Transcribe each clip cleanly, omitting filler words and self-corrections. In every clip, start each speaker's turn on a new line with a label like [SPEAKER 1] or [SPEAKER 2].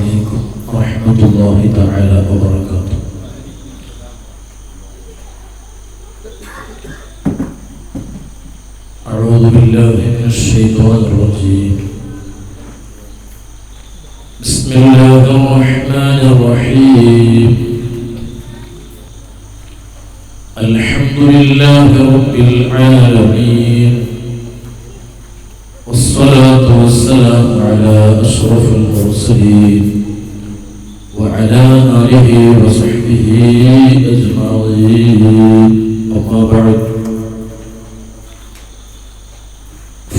[SPEAKER 1] عليكم ورحمة الله تعالى وبركاته. أعوذ بالله من الشيطان الرجيم. بسم الله الرحمن الرحيم. الحمد لله رب العالمين، والصلاة والسلام على أشرف المرسلين وعلى آله وصحبه أجمعين. أما بعد،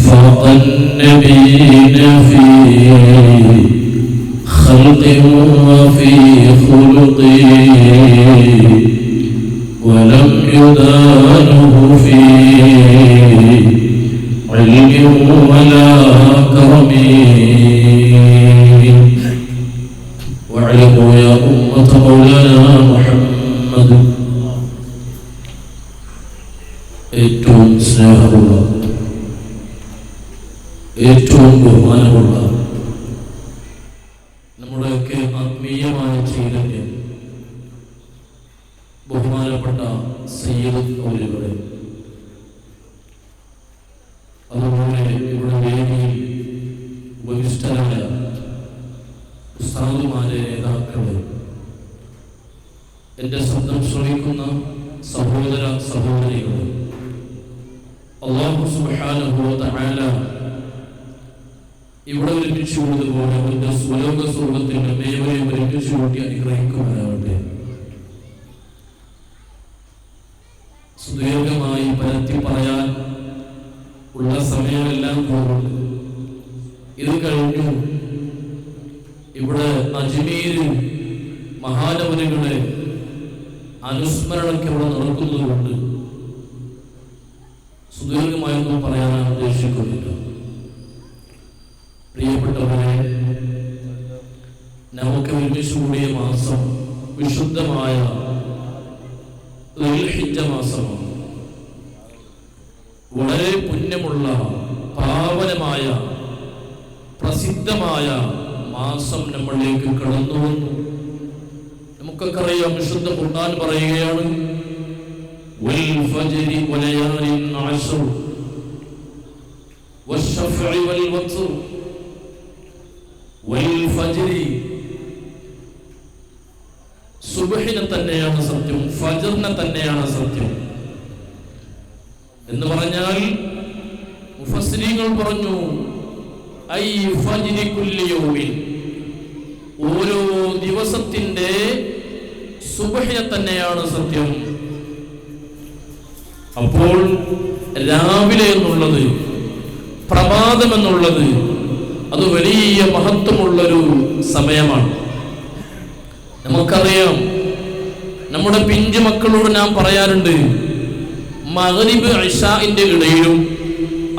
[SPEAKER 1] فاق النبيين في خلق وفي خلق، ولم يدانه في علم ولا كرم. واعلموا يا أمة مولانا محمد، ഏറ്റവും സ്നേഹമുള്ള, ഏറ്റവും ബഹുമാനമുള്ള നമ്മുടെയൊക്കെ ആത്മീയമായ ചൈതന്യം ബഹുമാനപ്പെട്ട സയ്യിദ് ഔലികളെ, അതുപോലെ ഇവിടെ വേദിയിൽ ഉപവിഷ്ടരായ ഉസ്താദുമാരെ, നേതാക്കളെ, എൻ്റെ ശബ്ദം ശ്രവിക്കുന്ന സഹോദര സഹോദരികളെ, അല്ലാഹു സുബ്ഹാനഹു വ തആല ഇവിടെ ഒരുമിച്ച് കൂടിയതുപോലെ അവന്റെ സ്വലോക സ്വർഗത്തിന്റെ മേവരെയും ഒരുമിച്ച് കൂട്ടി അനുഗ്രഹിക്കുവാനാവട്ടെ. സുദീർഘമായി പരത്തി പറയാൻ ഉള്ള സമയമെല്ലാം പോകുന്നു. ഇത് കഴിഞ്ഞു ഇവിടെ അജ്മീരിൽ മഹാനവരുകളെ അനുസ്മരണയ്ക്ക് ഇവിടെ നടക്കുന്നതുകൊണ്ട് സുദീർഘമായൊന്നും പറയാനാണ് ഉദ്ദേശിക്കുന്നില്ല. പ്രിയപ്പെട്ടവരെ, നമുക്ക് ഒരുമിച്ച് കൂടിയ മാസം വിശുദ്ധമായ ദുൽഹിജ്ജ മാസമാണ്. വളരെ പുണ്യമുള്ള പാവനമായ പ്രസിദ്ധമായ മാസം നമ്മളിലേക്ക് കടന്നു വന്നു. നമുക്കൊക്കെ അറിയാം, വിശുദ്ധ ഖുർആൻ പറയുകയാണ്, വൽ ഫജ്രി വലയാലിൻ അശ്ർ വശഫഇ വൽ വത്ർ. വൽ ഫജ്രി, സുബ്ഹിനെ തന്നെയാണ് സത്യം, ഫജ്റിനെ തന്നെയാണ് സത്യം എന്ന് പറഞ്ഞാൽ മുഫസ്സിരീങ്ങൾ പറഞ്ഞു, ഐ ഫജ്രി കുല്ലി യൗമിൻ, ഓരോ ദിവസത്തിന്റെ സുബ്ഹിനെ തന്നെയാണ് സത്യം. അപ്പോൾ രാവിലെ എന്നുള്ളത്, പ്രഭാതം എന്നുള്ളത്, അത് വലിയ മഹത്വമുള്ളൊരു സമയമാണ്. നമുക്കറിയാം, നമ്മുടെ പിഞ്ചു മക്കളോട് നാം പറയാറുണ്ട്, മഗ്രിബ് ഇശാഇന്റെ ഇടയിലും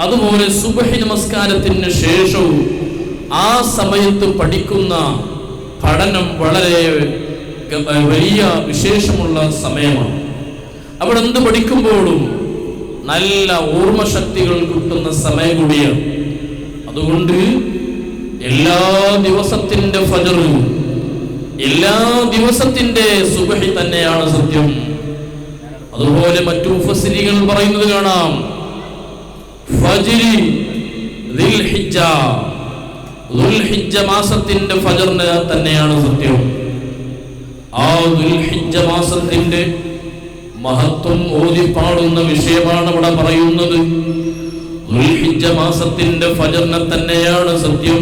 [SPEAKER 1] അതുപോലെ സുബ്ഹി നമസ്കാരത്തിന് ശേഷവും ആ സമയത്ത് പഠിക്കുന്ന പഠനം വളരെ വലിയ വിശേഷമുള്ള സമയമാണ്. അവിടെ എന്ത് പഠിക്കുമ്പോഴും നല്ല ഓർമ്മശക്തികൾ കിട്ടുന്ന സമയം കൂടിയാണ്. അതുകൊണ്ട് എല്ലാ ദിവസത്തിന്റെ ഫജ്ർ, എല്ലാ ദിവസത്തിന്റെ സുബ്ഹി തന്നെയാണ് സത്യം. അതുപോലെ മറ്റു മുഫസ്സിരീകൾ പറയുന്നത് കാണാം, ഫജ്രി ദുൽഹിജ്ജ, ദുൽഹിജ്ജ മാസത്തിന്റെ ഫജ്റിന് തന്നെയാണ് സത്യം. ആ ദുൽഹിജ്ജ മാസത്തിന്റെ മഹത്വം ഓതിപ്പാടുന്ന വിഷയമാണ് ഇവിടെ പറയുന്നത്. ദുൽഹിജ്ജ മാസത്തിന്റെ ഫജ്റിനെ തന്നെയാണ് സത്യം.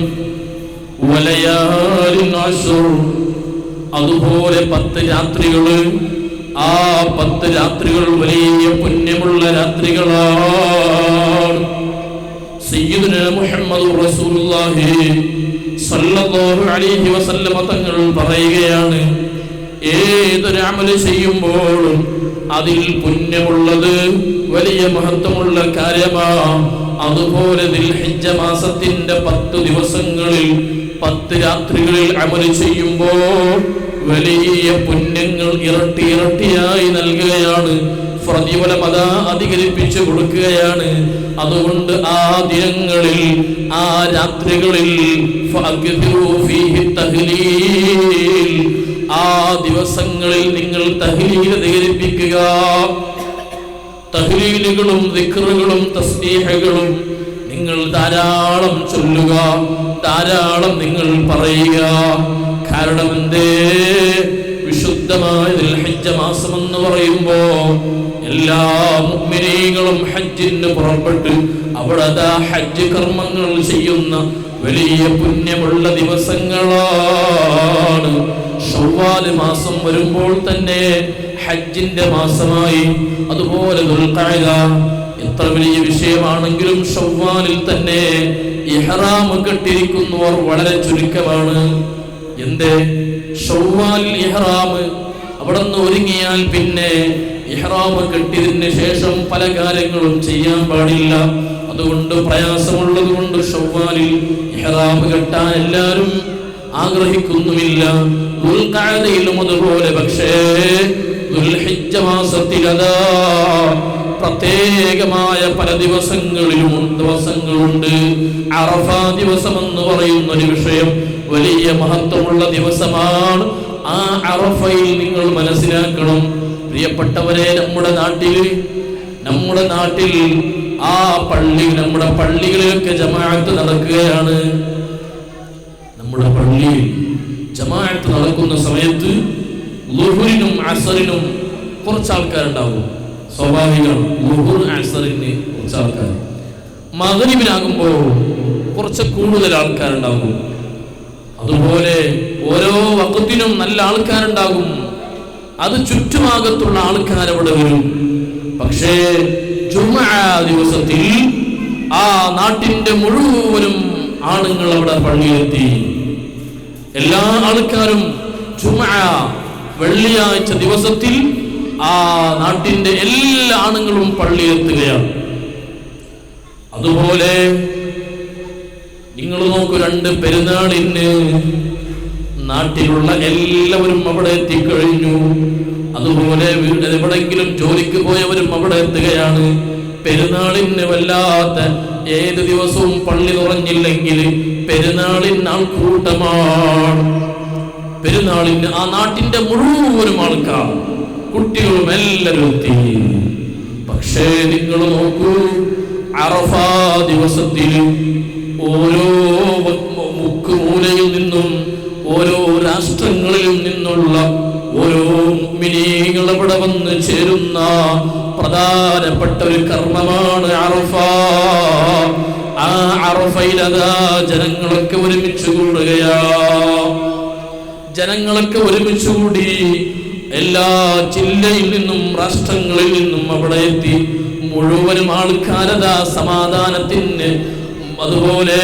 [SPEAKER 1] വലയാലിൻ അശ്ർ, അതുപോലെ 10 രാത്രികള്, ആ 10 രാത്രികൾ വലിയ പുണ്യമുള്ള രാത്രികളാണ്. സയ്യിദുനാ മുഹമ്മദ് റസൂലുള്ളാഹി സ്വല്ലല്ലാഹു അലൈഹി വസല്ലമ തങ്ങൾ പറയുകയാണ്, ഏതൊരു അമല് ചെയ്യുമ്പോഴും അതിൽ പുണ്യമുള്ളത് വലിയ മഹത്വമുള്ള കാര്യമാണ്. അതുപോലെ ദുൽഹിജ്ജ മാസത്തിന്റെ 10 ദിവസങ്ങളിൽ 10 രാത്രികളിൽ അമല് ചെയ്യുമ്പോൾ വലിയ പുണ്യങ്ങൾ ഇരട്ടി ഇരട്ടിയായി നൽകുകയാണ്, പ്രതിഫലം അതാ അധികരിപ്പിച്ചു കൊടുക്കുകയാണ്. അതുകൊണ്ട് ആ ദിനങ്ങളിൽ, ആ രാത്രികളിൽ ഫഅക്തിറൂ ഫീഹി തഹ്ലീൽ മാസങ്ങളിൽ നിങ്ങൾ തഹ്ലീൽ അധികരിപ്പിക്കുക. തഹ്ലീലുകളും ദിക്റുകളും തസ്ബീഹുകളും നിങ്ങൾ ധാരാളം ചൊല്ലുക, ധാരാളം നിങ്ങൾ പറയുക. കാരണം എന്തേ? വിശുദ്ധമായ ദുൽഹിജ്ജ മാസം എന്ന് പറയുമ്പോ എല്ലാ മുഅ്മിനീങ്ങളും ഹജ്ജിന് പുറപ്പെട്ട് അവിടെ ഹജ്ജ് കർമ്മങ്ങൾ ചെയ്യുന്ന വലിയ പുണ്യമുള്ള ദിവസങ്ങളാണ്. ശവ്വാൽ മാസം വരുമ്പോൾ തന്നെ ഹജ്ജിന്റെ മാസമായി. അതുപോലെ ദുൽഖഅദ എത്ര വലിയ വിഷയമാണെങ്കിലും ശവ്വാലിൽ തന്നെ ഇഹ്റാം കെട്ടിരിക്കുന്നവർ വളരെ ചുരുക്കമാണ്. എന്തേ? ശവ്വാലിൽ ഇഹ്റാം അവിടെ നിന്ന് ഒരുങ്ങിയാൽ പിന്നെ ഇഹ്റാം കെട്ടിയതിന് ശേഷം പല കാര്യങ്ങളും ചെയ്യാൻ പാടില്ല. അതുകൊണ്ട് പ്രയാസമുള്ളത് കൊണ്ട് ശവ്വാലിൽ ഇഹ്റാം കെട്ടാൻ എല്ലാവരും ആഗ്രഹിക്കുന്നുമില്ല. ദുൽഖഅദയിലും അതുപോലെ. പക്ഷേ ദുൽഹിജ്ജ മാസത്തിൽ അതാ പ്രത്യേകമായ പല ദിവസങ്ങളുണ്ട്. അറഫ ദിവസം എന്ന് പറയുന്ന ഒരു വിഷയം വലിയ മഹത്വമുള്ള ദിവസമാണ്. ആ അറഫയിൽ നിങ്ങൾ മനസ്സിലാക്കണം പ്രിയപ്പെട്ടവരെ, നമ്മുടെ നാട്ടിൽ ആ നമ്മുടെ പള്ളികളിലൊക്കെ ജമാഅത്ത് നടക്കുകയാണ്. നമ്മുടെ പള്ളിയിൽ ജമാഅത്ത് നടക്കുന്ന സമയത്ത് ളുഹുറിനും അസറിനും കുറച്ച് ആൾക്കാരുണ്ടാവും. സ്വാഭാവികം. ളുഹുർ അസറിന് കുറച്ച് ആൾക്കാർ, മഗ്രിബിനാകുമ്പോൾ കുറച്ച് കൂടുതൽ ആൾക്കാരുണ്ടാകും. അതുപോലെ ഓരോ വഖത്തിനും നല്ല ആൾക്കാരുണ്ടാകും. അത് ചുറ്റുഭാഗത്തുള്ള ആൾക്കാർ അവിടെ വരും. പക്ഷേ ജുമുഅ ദിവസത്തിൽ ആ നാട്ടിന്റെ മുഴുവനും ആണുങ്ങൾ അവിടെ പള്ളിയിലെത്തി. എല്ലാ ആൾക്കാരും ജുമുഅ വെള്ളിയാഴ്ച ദിവസത്തിൽ ആ നാട്ടിന്റെ എല്ലാ ആണുങ്ങളും പള്ളിയിലെത്തുകയാണ്. അതുപോലെ നിങ്ങൾ നോക്കൂ, 2 പെരുന്നാളിന് നാട്ടിലുള്ള എല്ലാവരും അവിടെ എത്തിക്കഴിഞ്ഞു. അതുപോലെ എവിടെയെങ്കിലും ജോലിക്ക് പോയവരും അവിടെ എത്തുകയാണ്. പെരുന്നാളിന് വല്ലാത്ത, ഏത് ദിവസവും പള്ളി തുറന്നില്ലെങ്കിൽ പെരുന്നാളിന് ആൾക്കൂട്ടമാണ്. പെരുന്നാളിന് ആ നാട്ടിന്റെ മുഴുവനും ആൾക്കാർ, കുട്ടികളും എല്ലാവരും എത്തി. പക്ഷേ നിങ്ങൾ നോക്കൂ, അറഫ ദിവസത്തിൽ ഓരോ മുക്കുമൂലയിൽ നിന്നും ഓരോ രാഷ്ട്രങ്ങളിലും നിന്നുള്ള ഓരോ മുഅ്മിനീങ്ങൾ അവിടെ വന്ന് ചേരുന്ന പ്രധാനപ്പെട്ട ഒരു കർമ്മമാണ് അറഫ. ആ അറഫയിൽ അതാ ജനങ്ങളൊക്കെ ഒരുമിച്ച് കൂടി എല്ലാ ജില്ലയിൽ നിന്നും രാഷ്ട്രങ്ങളിൽ നിന്നും അവിടെ എത്തി. മുഴുവനും ആൾക്കാരതാ സമാധാനത്തിന്, അതുപോലെ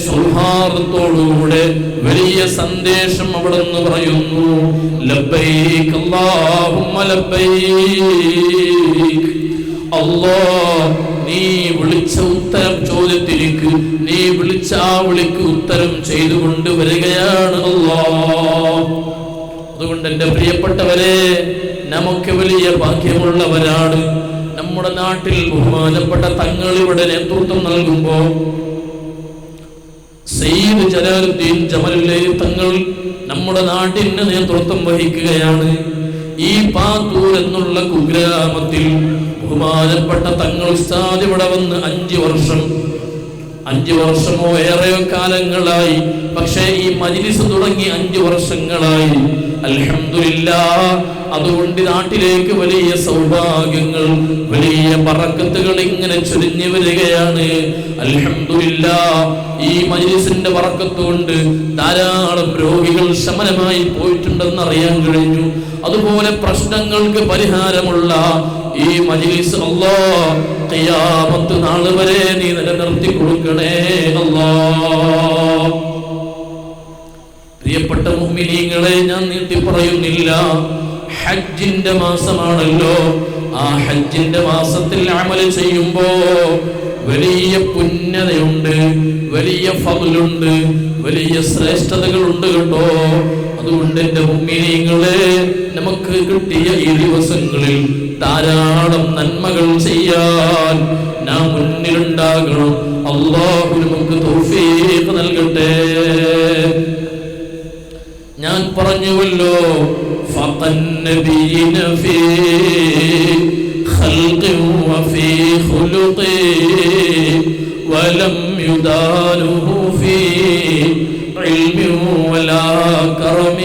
[SPEAKER 1] സൗഹാർദ്ദത്തോടുകൂടെ വലിയ സന്ദേശം അവിടെ നിന്ന് പറയുന്നു. ലബ്ബൈക് അല്ലാഹുമ്മ ലബ്ബൈക്. അല്ലാഹ്, നീ വിളിച്ച ഉത്തരം ചോദ്യത്തിലേക്ക്, നീ വിളിച്ച ആ വിളിക്ക് ഉത്തരം ചെയ്തുകൊണ്ട് വരികയാണ് അല്ലാഹ്. അതുകൊണ്ട് എൻ്റെ പ്രിയപ്പെട്ടവരെ, നമുക്ക് വലിയ ഭാഗ്യമുള്ളവരാണ്. നമ്മുടെ നാട്ടിൽ ബഹുമാനപ്പെട്ട തങ്ങൾ ഇവിടെ നേതൃത്വം നൽകുമ്പോൾ സയ്യിദ് ജലാലുദ്ദീൻ ജമലുല്ലൈലി തങ്ങൾ നമ്മുടെ നാട്ടിന് നേതൃത്വം വഹിക്കുകയാണ്. ഈ പാത്തൂർ എന്നുള്ള കുഗ്രാമത്തിൽ ബഹുമാനപ്പെട്ട തങ്ങൾ ഉസ്താദ് ഇവിടെ വന്ന് 5 വർഷമോ ഏറെയോ കാലങ്ങളായി. പക്ഷേ ഈ മജ്‌ലിസ് തുടങ്ങി 5 വർഷങ്ങളായി. അൽഹംദുലില്ലാഹ്. അതുകൊണ്ട് നാട്ടിലേക്ക് വലിയ സൗഭാഗ്യങ്ങൾ, വലിയ ബറക്കത്തുകൾ ഇങ്ങനെ ചൊരിഞ്ഞു വരികയാണ്. അൽഹംദുലില്ലാഹ്. ഈ മജ്‌ലിസിന്റെ ബറക്കത്ത് കൊണ്ട് ധാരാളം രോഗികൾ ശമനമായി പോയിട്ടുണ്ടെന്ന് അറിയാൻ കഴിഞ്ഞു. അതുപോലെ പ്രശ്നങ്ങൾക്ക് പരിഹാരമുള്ള ഈ മജ്‌ലിസ് അല്ലാഹ് ഖിയാമത്ത് നാൾ വരെ നീ നിലനിർത്തി കൊടുക്കണേ അല്ലാഹ്. പ്രിയപ്പെട്ട മുഅ്മിനീങ്ങളെ, ഞാൻ നീട്ടി പറയുന്നില്ല. ഹജ്ജിന്റെ മാസമാണല്ലോ. ആ ഹജ്ജിന്റെ മാസത്തിൽ അമൽ ചെയ്യുമ്പോ വലിയ പുണ്യതയുണ്ട്, വലിയ ഫദ്ലുണ്ട്, വലിയ ശ്രേഷ്ഠതകളുണ്ട് കേട്ടോ. അതുകൊണ്ട് എൻ്റെ മുഅ്മിനീങ്ങളെ, നമുക്ക് കിട്ടിയ ഈ ദിവസങ്ങളിൽ ധാരാളം നന്മകൾ ചെയ്യാൻ നാം മുന്നിലുണ്ടാകണം. അല്ലാഹു നമുക്ക് തൗഫീഖ് നൽകട്ടെ. ഞാൻ പറഞ്ഞുവല്ലോ, فوق النبيين في خلق وفي خلق ولم يدانه في علم ولا كرم